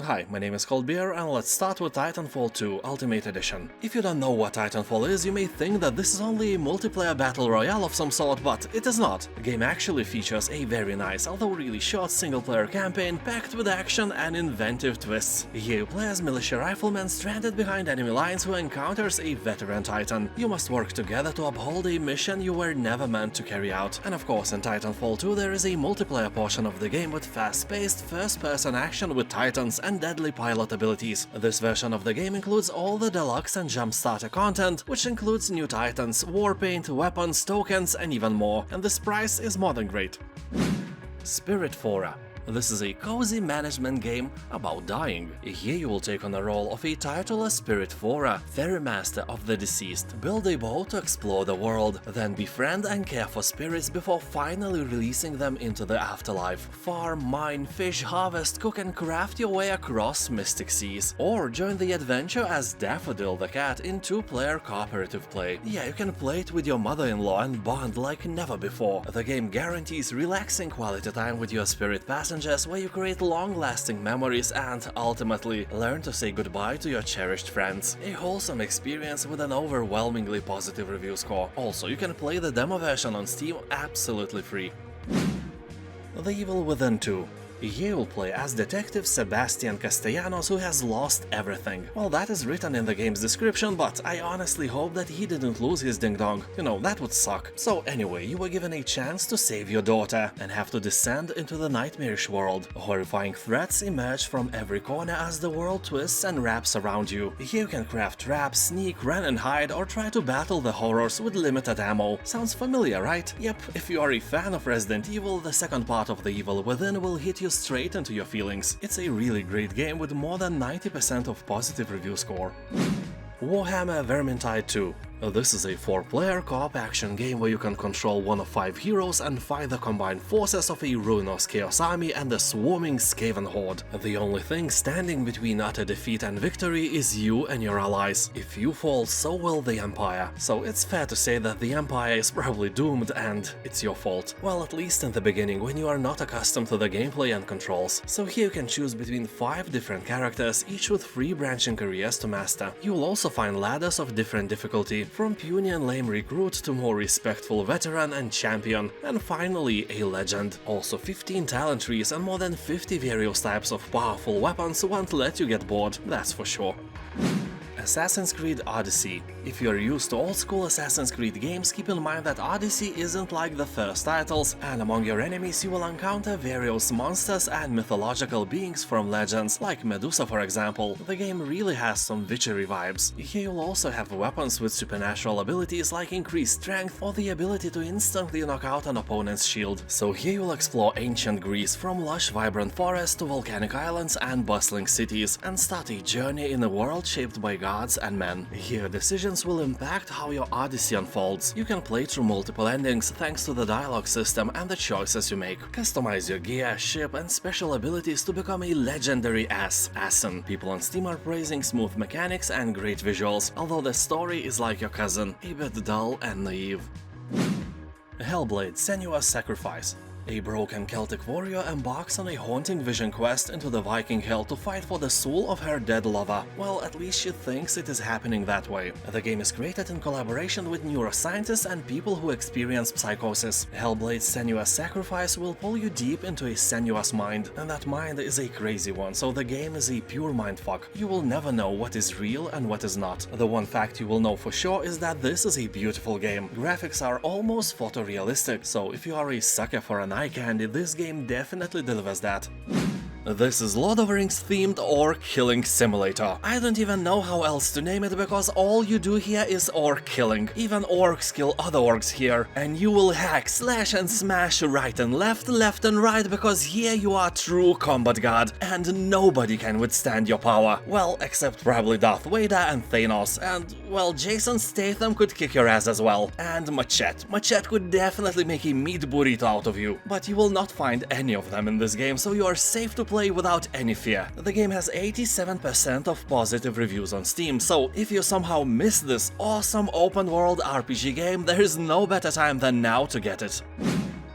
Hi, my name is Ribeiro and let's start with Titanfall 2 Ultimate Edition. If you don't know what Titanfall is, you may think that this is only a multiplayer battle royale of some sort, but it is not. The game actually features a very nice, although really short single-player campaign packed with action and inventive twists. Here you play as militia rifleman stranded behind enemy lines who encounters a veteran Titan. You must work together to uphold a mission you were never meant to carry out. And of course, in Titanfall 2 there is a multiplayer portion of the game with fast-paced first-person action with Titans and deadly pilot abilities. This version of the game includes all the deluxe and jump starter content, which includes new Titans, warpaint, weapons, tokens, and even more. And this price is more than great. Spiritfarer. This is a cozy management game about dying. Here you will take on the role of a tituless Spiritfarer, ferry master of the deceased. Build a boat to explore the world, then befriend and care for spirits before finally releasing them into the afterlife. Farm, mine, fish, harvest, cook and craft your way across mystic seas. Or join the adventure as Daffodil the cat in two-player cooperative play. Yeah, you can play it with your mother-in-law and bond like never before. The game guarantees relaxing quality time with your spirit passengers where you create long-lasting memories and, ultimately, learn to say goodbye to your cherished friends. A wholesome experience with an overwhelmingly positive review score. Also, you can play the demo version on Steam absolutely free. The Evil Within 2. Here you'll play as Detective Sebastian Castellanos, who has lost everything. Well, that is written in the game's description, but I honestly hope that he didn't lose his ding-dong. You know, that would suck. So anyway, you were given a chance to save your daughter, and have to descend into the nightmarish world. Horrifying threats emerge from every corner as the world twists and wraps around you. Here you can craft traps, sneak, run and hide, or try to battle the horrors with limited ammo. Sounds familiar, right? Yep, if you are a fan of Resident Evil, the second part of The Evil Within will hit you straight into your feelings. It's a really great game with more than 90% of positive review score. Warhammer Vermintide 2. This is a 4-player co-op action game where you can control one of 5 heroes and fight the combined forces of a ruinous chaos army and a swarming Skaven horde. The only thing standing between utter defeat and victory is you and your allies. If you fall, so will the Empire. So it's fair to say that the Empire is probably doomed and it's your fault. Well, at least in the beginning, when you are not accustomed to the gameplay and controls. So here you can choose between 5 different characters, each with 3 branching careers to master. You will also find ladders of different difficulty, from puny and lame recruit to more respectful veteran and champion, and finally a legend. Also 15 talent trees and more than 50 various types of powerful weapons won't let you get bored, that's for sure. Assassin's Creed Odyssey. If you're used to old-school Assassin's Creed games, keep in mind that Odyssey isn't like the first titles, and among your enemies you will encounter various monsters and mythological beings from legends, like Medusa for example. The game really has some witchery vibes. Here you'll also have weapons with supernatural abilities like increased strength or the ability to instantly knock out an opponent's shield. So here you'll explore ancient Greece, from lush vibrant forests to volcanic islands and bustling cities, and start a journey in a world shaped by gods and men. Here decisions will impact how your Odyssey unfolds. You can play through multiple endings thanks to the dialogue system and the choices you make. Customize your gear, ship and special abilities to become a legendary assassin. People on Steam are praising smooth mechanics and great visuals, although the story is like your cousin, a bit dull and naive. Hellblade: Senua's Sacrifice. A broken Celtic warrior embarks on a haunting vision quest into the Viking hell to fight for the soul of her dead lover. Well, at least she thinks it is happening that way. The game is created in collaboration with neuroscientists and people who experience psychosis. Hellblade's Senua's Sacrifice will pull you deep into a Senua's mind, and that mind is a crazy one, so the game is a pure mindfuck. You will never know what is real and what is not. The one fact you will know for sure is that this is a beautiful game. Graphics are almost photorealistic, so if you are a sucker for an eye candy, this game definitely delivers that. This is Lord of the Rings themed orc killing simulator. I don't even know how else to name it because all you do here is orc killing. Even orcs kill other orcs here, and you will hack, slash and smash right and left and right because here you are true combat god and nobody can withstand your power. Well, except probably Darth Vader and Thanos, and well, Jason Statham could kick your ass as well. And Machete. Machete could definitely make a meat burrito out of you, but you will not find any of them in this game, so you are safe to play without any fear. The game has 87% of positive reviews on Steam, so if you somehow miss this awesome open world RPG game, there is no better time than now to get it.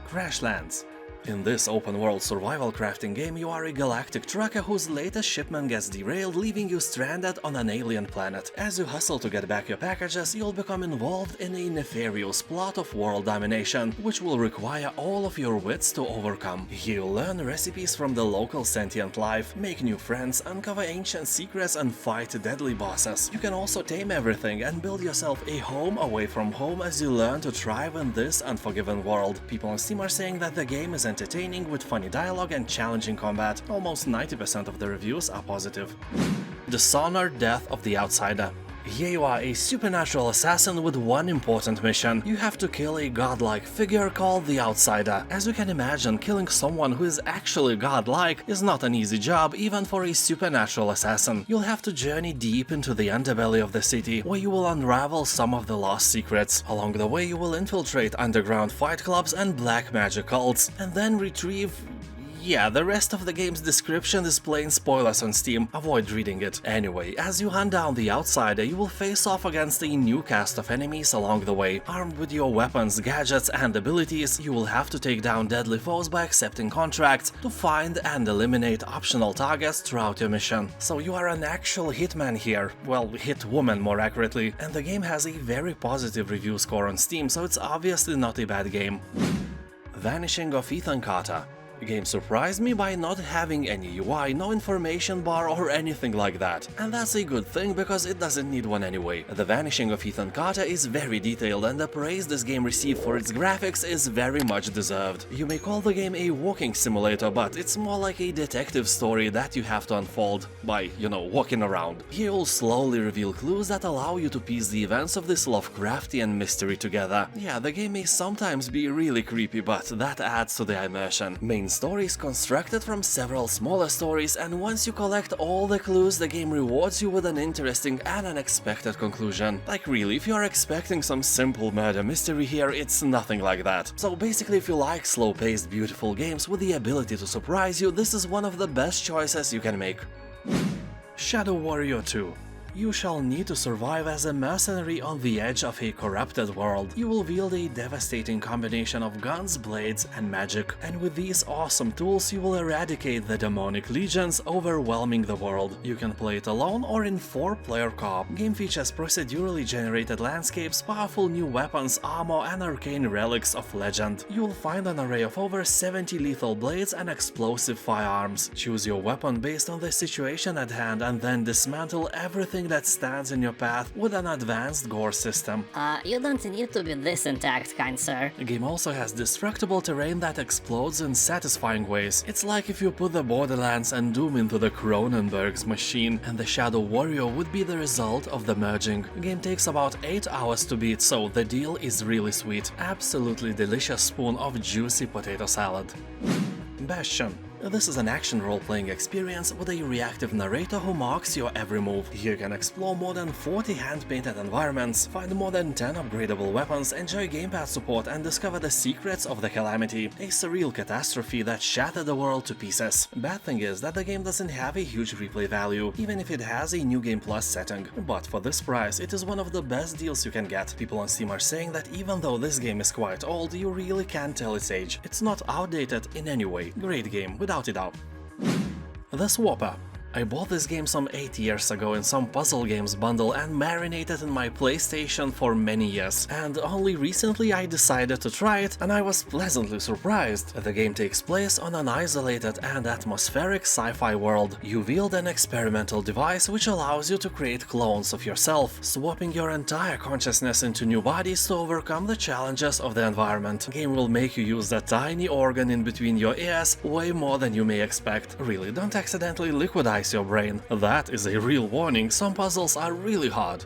Crashlands. In this open-world survival crafting game, you are a galactic trucker whose latest shipment gets derailed, leaving you stranded on an alien planet. As you hustle to get back your packages, you'll become involved in a nefarious plot of world domination, which will require all of your wits to overcome. Here you'll learn recipes from the local sentient life, make new friends, uncover ancient secrets, and fight deadly bosses. You can also tame everything and build yourself a home away from home as you learn to thrive in this unforgiving world. People on Steam are saying that the game is entertaining with funny dialogue and challenging combat. Almost 90% of the reviews are positive. Dishonored: Death of the Outsider. Here you are, a supernatural assassin with one important mission. You have to kill a godlike figure called the Outsider. As you can imagine, killing someone who is actually godlike is not an easy job, even for a supernatural assassin. You'll have to journey deep into the underbelly of the city, where you will unravel some of the lost secrets. Along the way, you will infiltrate underground fight clubs and black magic cults, and then retrieve... Yeah, the rest of the game's description is plain spoilers on Steam, avoid reading it. Anyway, as you hunt down the Outsider, you will face off against a new cast of enemies along the way. Armed with your weapons, gadgets and abilities, you will have to take down deadly foes by accepting contracts to find and eliminate optional targets throughout your mission. So you are an actual hitman here, well, hitwoman more accurately, and the game has a very positive review score on Steam, so it's obviously not a bad game. Vanishing of Ethan Carter. The game surprised me by not having any UI, no information bar or anything like that. And that's a good thing because it doesn't need one anyway. The Vanishing of Ethan Carter is very detailed and the praise this game received for its graphics is very much deserved. You may call the game a walking simulator, but it's more like a detective story that you have to unfold by, walking around. Here you'll slowly reveal clues that allow you to piece the events of this Lovecraftian mystery together. Yeah, the game may sometimes be really creepy, but that adds to the immersion. Main story is constructed from several smaller stories, and once you collect all the clues, the game rewards you with an interesting and unexpected conclusion. Like really, if you are expecting some simple murder mystery here, it's nothing like that. So basically, if you like slow-paced, beautiful games with the ability to surprise you, this is one of the best choices you can make. Shadow Warrior 2. You shall need to survive as a mercenary on the edge of a corrupted world. You will wield a devastating combination of guns, blades, and magic, and with these awesome tools you will eradicate the demonic legions overwhelming the world. You can play it alone or in 4-player co-op. Game features procedurally generated landscapes, powerful new weapons, armor, and arcane relics of legend. You will find an array of over 70 lethal blades and explosive firearms. Choose your weapon based on the situation at hand and then dismantle everything that stands in your path with an advanced gore system. You don't need to be this intact, kind sir. The game also has destructible terrain that explodes in satisfying ways. It's like if you put the Borderlands and Doom into the Cronenberg's machine, and the Shadow Warrior would be the result of the merging. The game takes about 8 hours to beat, so the deal is really sweet. Absolutely delicious spoon of juicy potato salad. Bastion. This is an action role-playing experience with a reactive narrator who marks your every move. Here you can explore more than 40 hand-painted environments, find more than 10 upgradable weapons, enjoy gamepad support, and discover the secrets of the Calamity, a surreal catastrophe that shattered the world to pieces. Bad thing is that the game doesn't have a huge replay value, even if it has a New Game Plus setting. But for this price, it is one of the best deals you can get. People on Steam are saying that even though this game is quite old, you really can't tell its age. It's not outdated in any way. Great game, without a doubt. The Swapper. I bought this game some 8 years ago in some puzzle games bundle and marinated in my PlayStation for many years, and only recently I decided to try it and I was pleasantly surprised. The game takes place on an isolated and atmospheric sci-fi world. You wield an experimental device which allows you to create clones of yourself, swapping your entire consciousness into new bodies to overcome the challenges of the environment. The game will make you use that tiny organ in between your ears way more than you may expect. Really, don't accidentally liquidize your brain. That is a real warning, some puzzles are really hard.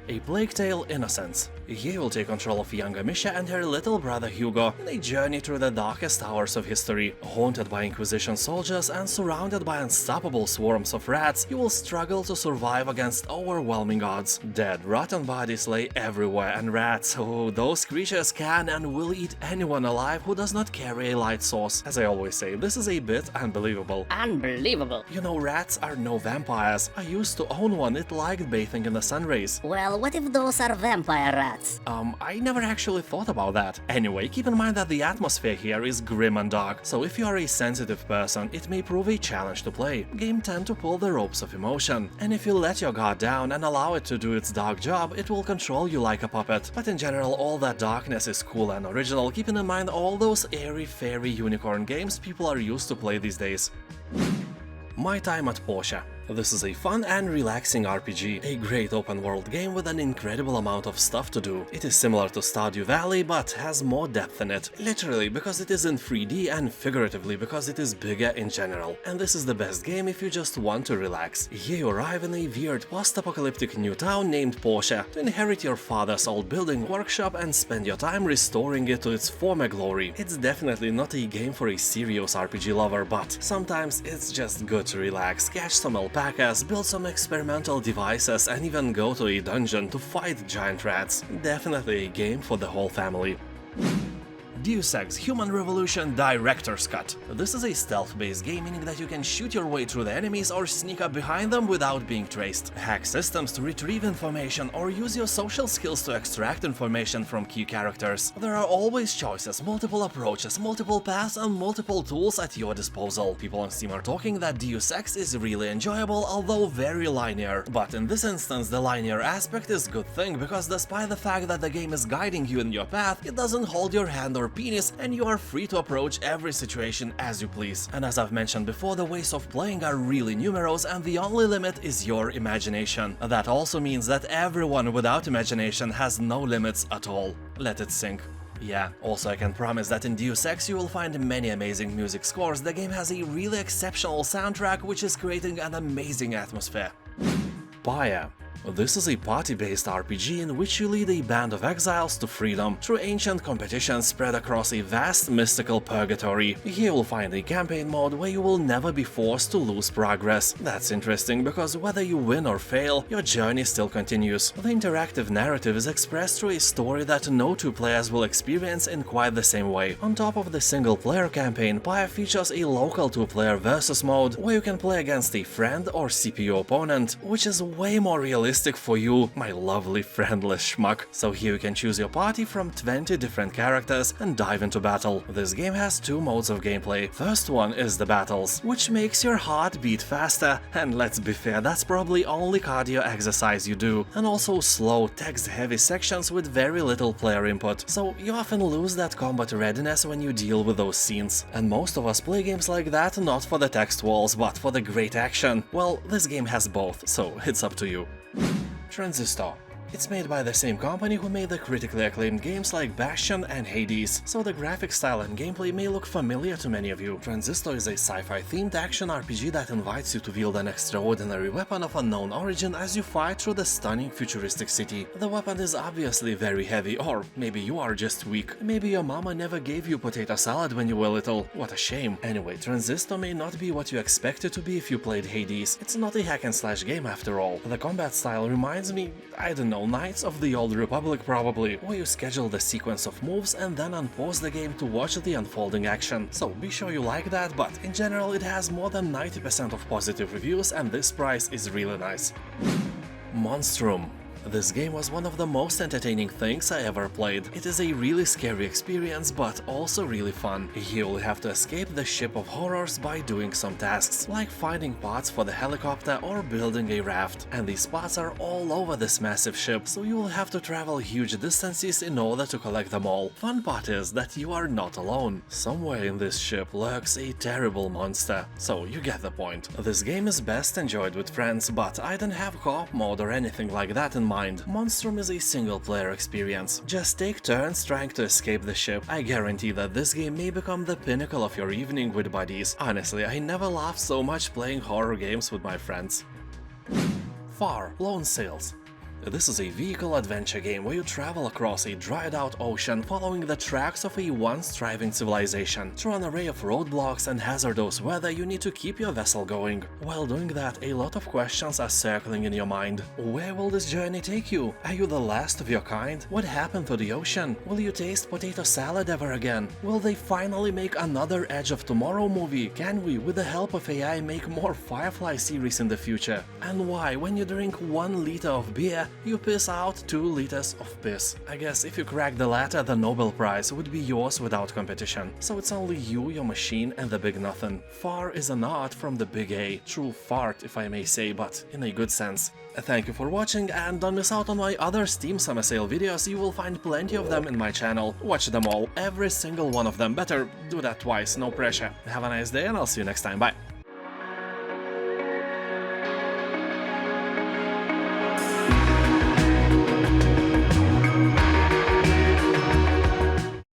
A Plague Tale: Innocence. Here you'll take control of young Amisha and her little brother Hugo in a journey through the darkest hours of history. Haunted by Inquisition soldiers and surrounded by unstoppable swarms of rats, you will struggle to survive against overwhelming odds. Dead, rotten bodies lay everywhere, and rats, oh, those creatures can and will eat anyone alive who does not carry a light source. As I always say, this is a bit unbelievable. Unbelievable. You know, rats are no vampires. I used to own one, it liked bathing in the sun rays. Well, Well, what if those are vampire rats? I never actually thought about that. Anyway, keep in mind that the atmosphere here is grim and dark, so if you are a sensitive person, it may prove a challenge to play. Game tend to pull the ropes of emotion, and if you let your guard down and allow it to do its dark job, it will control you like a puppet. But in general, all that darkness is cool and original, keeping in mind all those airy, fairy unicorn games people are used to play these days. My Time at Portia. This is a fun and relaxing RPG, a great open-world game with an incredible amount of stuff to do. It is similar to Stardew Valley, but has more depth in it, literally because it is in 3D and figuratively because it is bigger in general. And this is the best game if you just want to relax. Here you arrive in a weird post-apocalyptic new town named Portia to inherit your father's old building workshop and spend your time restoring it to its former glory. It's definitely not a game for a serious RPG lover, but sometimes it's just good to relax, catch some alpacas, build some experimental devices, and even go to a dungeon to fight giant rats. Definitely a game for the whole family. Deus Ex Human Revolution Director's Cut. This is a stealth-based game, meaning that you can shoot your way through the enemies or sneak up behind them without being traced, hack systems to retrieve information, or use your social skills to extract information from key characters. There are always choices, multiple approaches, multiple paths, and multiple tools at your disposal. People on Steam are talking that Deus Ex is really enjoyable, although very linear. But in this instance, the linear aspect is a good thing, because despite the fact that the game is guiding you in your path, it doesn't hold your hand or penis, and you are free to approach every situation as you please. And as I've mentioned before, the ways of playing are really numerous, and the only limit is your imagination. That also means that everyone without imagination has no limits at all. Let it sink. Yeah, also I can promise that in Deus Ex you will find many amazing music scores. The game has a really exceptional soundtrack which is creating an amazing atmosphere. Pyre. This is a party-based RPG in which you lead a band of exiles to freedom through ancient competitions spread across a vast mystical purgatory. Here you'll find a campaign mode where you will never be forced to lose progress. That's interesting because whether you win or fail, your journey still continues. The interactive narrative is expressed through a story that no two players will experience in quite the same way. On top of the single-player campaign, Pyre features a local two-player versus mode where you can play against a friend or CPU opponent, which is way more realistic for you, my lovely friendless schmuck. So here you can choose your party from 20 different characters and dive into battle. This game has two modes of gameplay. First one is the battles, which makes your heart beat faster, and let's be fair, that's probably only cardio exercise you do, and also slow, text-heavy sections with very little player input, so you often lose that combat readiness when you deal with those scenes. And most of us play games like that not for the text walls, but for the great action. Well, this game has both, so it's up to you. Transistor. It's made by the same company who made the critically acclaimed games like Bastion and Hades, so the graphic style and gameplay may look familiar to many of you. Transistor is a sci-fi themed action RPG that invites you to wield an extraordinary weapon of unknown origin as you fight through the stunning futuristic city. The weapon is obviously very heavy, or maybe you are just weak. Maybe your mama never gave you potato salad when you were little. What a shame. Anyway, Transistor may not be what you expect it to be if you played Hades. It's not a hack and slash game after all. The combat style reminds me, I don't know, Knights of the Old Republic probably, where you schedule the sequence of moves and then unpause the game to watch the unfolding action. So be sure you like that, but in general it has more than 90% of positive reviews and this price is really nice. Monstrum. This game was one of the most entertaining things I ever played. It is a really scary experience, but also really fun. Here you'll have to escape the ship of horrors by doing some tasks, like finding parts for the helicopter or building a raft. And these parts are all over this massive ship, so you will have to travel huge distances in order to collect them all. Fun part is that you are not alone. Somewhere in this ship lurks a terrible monster, so you get the point. This game is best enjoyed with friends, but I don't have co-op mode or anything like that in mind. Monstrum is a single-player experience. Just take turns trying to escape the ship. I guarantee that this game may become the pinnacle of your evening with buddies. Honestly, I never laughed so much playing horror games with my friends. Far Lone Sails. This is a vehicle adventure game where you travel across a dried-out ocean following the tracks of a once thriving civilization. Through an array of roadblocks and hazardous weather, you need to keep your vessel going. While doing that, a lot of questions are circling in your mind. Where will this journey take you? Are you the last of your kind? What happened to the ocean? Will you taste potato salad ever again? Will they finally make another Edge of Tomorrow movie? Can we, with the help of AI, make more Firefly series in the future? And why, when you drink 1 liter of beer, you piss out 2 liters of piss. I guess if you crack the latter, the Nobel Prize would be yours without competition. So it's only you, your machine, and the big nothing. Far is an art from the big A. True fart, if I may say, but in a good sense. Thank you for watching, and don't miss out on my other Steam Summer Sale videos. You will find plenty of them in my channel. Watch them all, every single one of them. Better do that twice, no pressure. Have a nice day, and I'll see you next time. Bye.